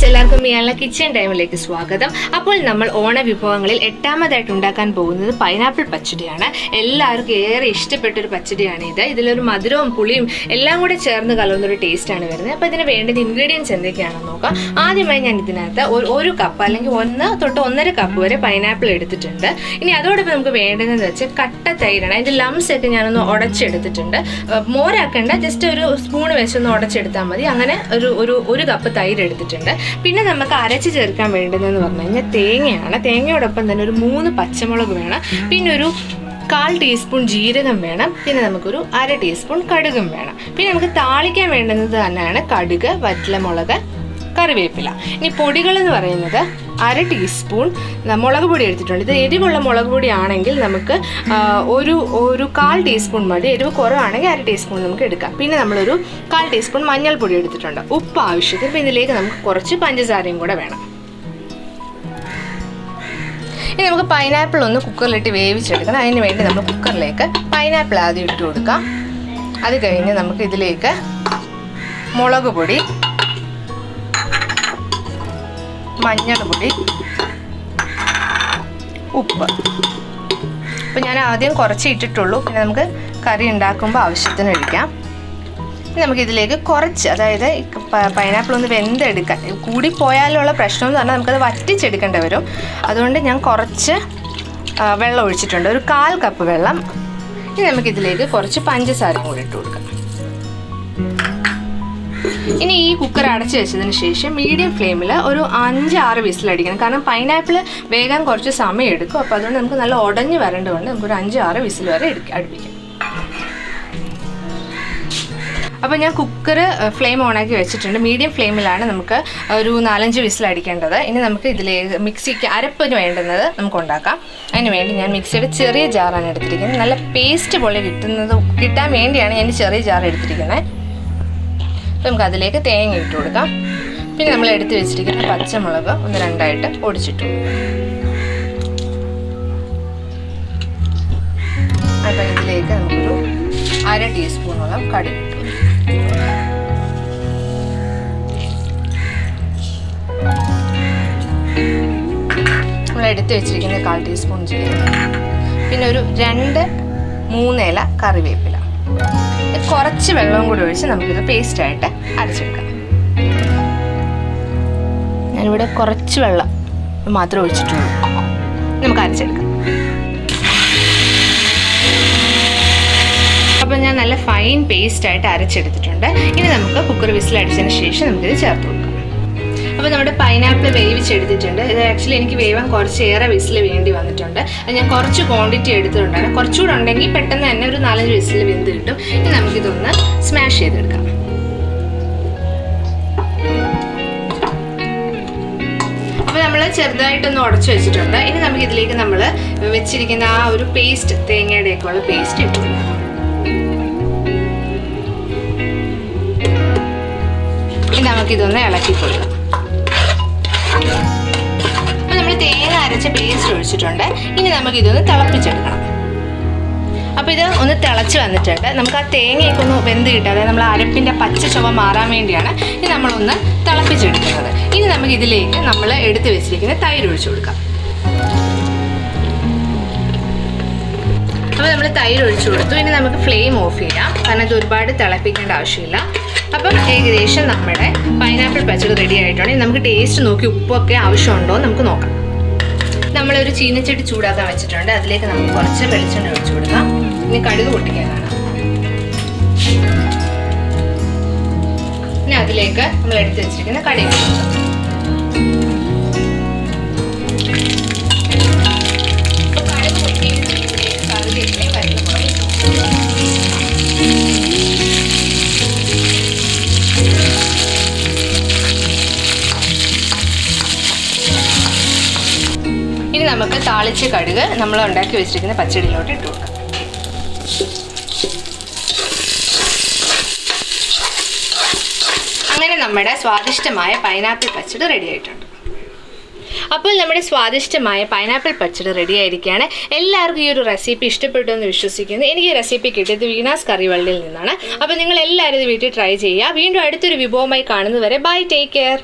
Friends, എല്ലാവർക്കും മിയാൽന kitchen ടൈമിലേക്ക് സ്വാഗതം. അപ്പോൾ നമ്മൾ ഓണ വിഭവങ്ങളിൽ 8ാമതായിട്ട് ഉണ്ടാക്കാൻ പോകുന്നത് പൈനാപ്പിൾ പച്ചടിയാണ്. എല്ലാവർക്കും ഏറെ ഇഷ്ടപ്പെട്ടൊരു പച്ചടിയാണ് ഇത്. ഇതിലൊരു മധുരവും പുളിയും എല്ലാം കൂടെ ചേർന്ന് കലർന്നൊരു ടേസ്റ്റാണ് വരുന്നത്. അപ്പോൾ ഇതിന് വേണ്ടുന്ന ഇൻഗ്രീഡിയൻസ് എന്തൊക്കെയാണെന്ന് നോക്കാം. ആദ്യമായി ഞാൻ ഇതിനകത്ത് ഒരു കപ്പ് അല്ലെങ്കിൽ 1 തൊട്ട് 1.5 കപ്പ് വരെ പൈനാപ്പിൾ എടുത്തിട്ടുണ്ട്. ഇനി അതോടൊപ്പം നമുക്ക് വേണ്ടതെന്ന് വെച്ചാൽ കട്ട തൈരാണ്. അതിൻ്റെ ലംസ് ഒക്കെ ഞാനൊന്ന് ഉടച്ചെടുത്തിട്ടുണ്ട്. മോരാക്കേണ്ട, ജസ്റ്റ് ഒരു സ്പൂൺ വെച്ചൊന്ന് ഉടച്ചെടുത്താൽ മതി. അങ്ങനെ ഒരു കപ്പ് തൈര് എടുത്തിട്ടുണ്ട്. പിന്നെ നമുക്ക് അരച്ച് ചേർക്കാൻ വേണ്ടതെന്ന് പറഞ്ഞു കഴിഞ്ഞാൽ തേങ്ങയാണ്. തേങ്ങയോടൊപ്പം തന്നെ ഒരു 3 പച്ചമുളക് വേണം. പിന്നെ ഒരു 1/4 ടീസ്പൂൺ ജീരകം വേണം. പിന്നെ നമുക്കൊരു 1/2 ടീസ്പൂൺ കടുകും വേണം. പിന്നെ നമുക്ക് താളിക്കാൻ വേണ്ടുന്നത് തന്നെയാണ് കടുക്, വറ്റൽമുളക്, കറിവേപ്പില. ഇനി പൊടികൾ എന്ന് പറയുന്നത് 1/2 ടീസ്പൂൺ മുളക് പൊടി എടുത്തിട്ടുണ്ട്. ഇത് എരിവുള്ള മുളക് പൊടി ആണെങ്കിൽ നമുക്ക് ഒരു 1/4 ടീസ്പൂൺ മതി. എരിവ് കുറവാണെങ്കിൽ 1/2 ടീസ്പൂൺ നമുക്ക് എടുക്കാം. പിന്നെ നമ്മളൊരു 1/4 ടീസ്പൂൺ മഞ്ഞൾപ്പൊടി എടുത്തിട്ടുണ്ട്. ഉപ്പ് ആവശ്യത്തിന്. പിന്നെ ഇതിലേക്ക് നമുക്ക് കുറച്ച് പഞ്ചസാരയും കൂടെ വേണം. ഇനി നമുക്ക് പൈനാപ്പിൾ ഒന്ന് കുക്കറിലിട്ട് വേവിച്ചെടുക്കണം. അതിന് വേണ്ടി നമ്മൾ കുക്കറിലേക്ക് പൈനാപ്പിൾ ആദ്യം ഇട്ട് കൊടുക്കാം. അത് കഴിഞ്ഞ് നമുക്ക് ഇതിലേക്ക് മുളക് പൊടി, മഞ്ഞൾപ്പൊടി, ഉപ്പ്. അപ്പോൾ ഞാൻ ആദ്യം കുറച്ച് ഇട്ടിട്ടുള്ളൂ. പിന്നെ നമുക്ക് കറി ഉണ്ടാക്കുമ്പോൾ ആവശ്യത്തിന് ഒഴിക്കാം. നമുക്കിതിലേക്ക് കുറച്ച്, അതായത് പൈനാപ്പിൾ ഒന്ന് വെന്തെടുക്കാൻ, കൂടിപ്പോയാലുള്ള പ്രശ്നം എന്ന് പറഞ്ഞാൽ നമുക്കത് വറ്റിച്ചെടുക്കേണ്ടി വരും. അതുകൊണ്ട് ഞാൻ കുറച്ച് വെള്ളം ഒഴിച്ചിട്ടുണ്ട്, ഒരു 1/4 കപ്പ് വെള്ളം. ഇനി നമുക്കിതിലേക്ക് കുറച്ച് പഞ്ചസാരയും കൂടി ഇട്ട് കൊടുക്കാം. ഇനി ഈ കുക്കർ അടച്ചു വെച്ചതിന് ശേഷം മീഡിയം ഫ്ലെയിമിൽ ഒരു 5-6 വിസിലടിക്കണം. കാരണം പൈനാപ്പിൾ വേഗം കുറച്ച് സമയം എടുക്കും. അപ്പോൾ അതുകൊണ്ട് നമുക്ക് നല്ല ഉടഞ്ഞ് വരേണ്ടതുകൊണ്ട് നമുക്കൊരു 5-6 വിസിൽ വരെ അടുപ്പിക്കാം. അപ്പോൾ ഞാൻ കുക്കർ ഫ്ലെയിം ഓണാക്കി വെച്ചിട്ടുണ്ട്. മീഡിയം ഫ്ലെയിമിലാണ് നമുക്ക് ഒരു 4-5 വിസിൽ അടിക്കേണ്ടത്. ഇനി നമുക്ക് ഇതിലേക്ക് മിക്സിക്ക് അരപ്പിന് വേണ്ടുന്നത് നമുക്ക് ഉണ്ടാക്കാം. അതിന് വേണ്ടി ഞാൻ മിക്സിയുടെ ചെറിയ ജാറാണ് എടുത്തിരിക്കുന്നത്. നല്ല പേസ്റ്റ് പോലെ കിട്ടാൻ വേണ്ടിയാണ് ഞാൻ ചെറിയ ജാർ എടുത്തിരിക്കുന്നത്. അപ്പോൾ നമുക്ക് അതിലേക്ക് തേങ്ങ ഇട്ട് കൊടുക്കാം. പിന്നെ നമ്മൾ എടുത്ത് വെച്ചിരിക്കുന്ന പച്ചമുളക് ഒന്ന് 2ആയിട്ട് പൊടിച്ചിട്ട് കൊടുക്കാം. അപ്പോൾ ഇതിലേക്ക് നമുക്കൊരു 1/2 ടീസ്പൂണോളം കടുക് ഇട്ട് കൊടുക്കാം. നമ്മൾ എടുത്ത് വെച്ചിരിക്കുന്ന 1/4 ടീസ്പൂൺ ജീരകം, പിന്നെ ഒരു 2-3 ഇല കറിവേപ്പില. കുറച്ച് വെള്ളവും കൂടി ഒഴിച്ച് നമുക്കിത് പേസ്റ്റായിട്ട് അരച്ചെടുക്കാം. ഞാനിവിടെ കുറച്ച് വെള്ളം മാത്രമേ ഒഴിച്ചിട്ടുള്ളൂ. നമുക്ക് അരച്ചെടുക്കാം. അപ്പോൾ ഞാൻ നല്ല ഫൈൻ പേസ്റ്റായിട്ട് അരച്ചെടുത്തിട്ടുണ്ട്. ഇനി നമുക്ക് കുക്കർ വിസിൽ അടിച്ചതിന് ശേഷം നമുക്കിത് ചേർത്ത് കൊടുക്കാം. അപ്പോൾ നമ്മുടെ പൈനാപ്പിൾ വേവിച്ചെടുത്തിട്ടുണ്ട്. ഇത് ആക്ച്വലി എനിക്ക് വേവാൻ കുറച്ചേറെ വിസിൽ വേണ്ടി വന്നിട്ടുണ്ട്. അത് ഞാൻ കുറച്ച് ക്വാണ്ടിറ്റി എടുത്തിട്ടുണ്ടാണ്. കുറച്ചുകൂടെ ഉണ്ടെങ്കിൽ പെട്ടെന്ന് തന്നെ ഒരു 4-5 വിസിൽ വെന്ത് കിട്ടും. ഇനി നമുക്കിതൊന്ന് സ്മാഷ് ചെയ്തെടുക്കാം. അപ്പോൾ നമ്മൾ ചെറുതായിട്ടൊന്ന് ഉടച്ചു വെച്ചിട്ടുണ്ട്. ഇനി നമുക്കിതിലേക്ക് നമ്മൾ വെച്ചിരിക്കുന്ന ആ ഒരു പേസ്റ്റ്, തേങ്ങയുടെയൊക്കെ ഉള്ള പേസ്റ്റ് ഇട്ട് കൊടുക്കാം. ഇനി നമുക്കിതൊന്ന് ഇളക്കി കൊടുക്കാം. അപ്പോൾ നമ്മൾ തേങ്ങ അരച്ച പേസ്റ്റ് ഒഴിച്ചിട്ടുണ്ട്. ഇനി നമുക്കിതൊന്ന് തിളപ്പിച്ചെടുക്കണം. അപ്പോൾ ഇത് ഒന്ന് തിളച്ച് വന്നിട്ടുണ്ട്. നമുക്ക് ആ തേങ്ങയൊക്കെ ഒന്ന് വെന്ത് കിട്ടുക, അതായത് നമ്മൾ അരപ്പിൻ്റെ പച്ച ചുവ മാറാൻ വേണ്ടിയാണ് ഇത് നമ്മളൊന്ന് തിളപ്പിച്ചെടുക്കുന്നത്. ഇനി നമുക്കിതിലേക്ക് നമ്മൾ എടുത്ത് വെച്ചിരിക്കുന്ന തൈര് ഒഴിച്ചു കൊടുക്കാം. അപ്പോൾ നമ്മൾ തൈര് ഒഴിച്ചു കൊടുത്തു. ഇനി നമുക്ക് ഫ്ലെയിം ഓഫ് ചെയ്യാം, കാരണം ഇത് ഒരുപാട് തിളപ്പിക്കേണ്ട ആവശ്യമില്ല. അപ്പം ഏകദേശം നമ്മുടെ പൈനാപ്പിൾ പച്ചടി റെഡി ആയിട്ടുണ്ട്. നമുക്ക് ടേസ്റ്റ് നോക്കി ഉപ്പൊക്കെ ആവശ്യമുണ്ടോ എന്ന് നമുക്ക് നോക്കാം. നമ്മളൊരു ചീനച്ചട്ടി ചൂടാക്കാൻ വെച്ചിട്ടുണ്ട്. അതിലേക്ക് നമുക്ക് കുറച്ച് വെളിച്ചെണ്ണ ഒഴിച്ചു കൊടുക്കാം. ഇനി കടുക് പൊട്ടിക്കാനാണ്. ഇനി അതിലേക്ക് നമ്മൾ എടുത്ത് വെച്ചിരിക്കുന്ന കടുക് കൊടുക്കാം. ഇനി നമുക്ക് താളിച്ച കടുക് നമ്മൾ ഉണ്ടാക്കി വെച്ചിരിക്കുന്ന പച്ചടിയിലോട്ട് ഇട്ട് കൊടുക്കാം. അങ്ങനെ നമ്മുടെ സ്വാദിഷ്ടമായ പൈനാപ്പിൾ പച്ചടി റെഡി ആയിട്ടുണ്ട്. അപ്പോൾ നമ്മുടെ സ്വാദിഷ്ടമായ പൈനാപ്പിൾ പച്ചടി റെഡി ആയിരിക്കുകയാണ്. എല്ലാവർക്കും ഈ ഒരു റെസിപ്പി ഇഷ്ടപ്പെട്ടു എന്ന് വിശ്വസിക്കുന്നു. എനിക്ക് ഈ റെസിപ്പി കിട്ടിയത് വീണാസ് കറിവള്ളിയിൽ നിന്നാണ്. അപ്പോൾ നിങ്ങൾ എല്ലാവരും ഇത് വീട്ടിൽ ട്രൈ ചെയ്യുക. വീണ്ടും അടുത്തൊരു വിഭവമായി കാണുന്നതുവരെ ബൈ, ടേക്ക് കെയർ.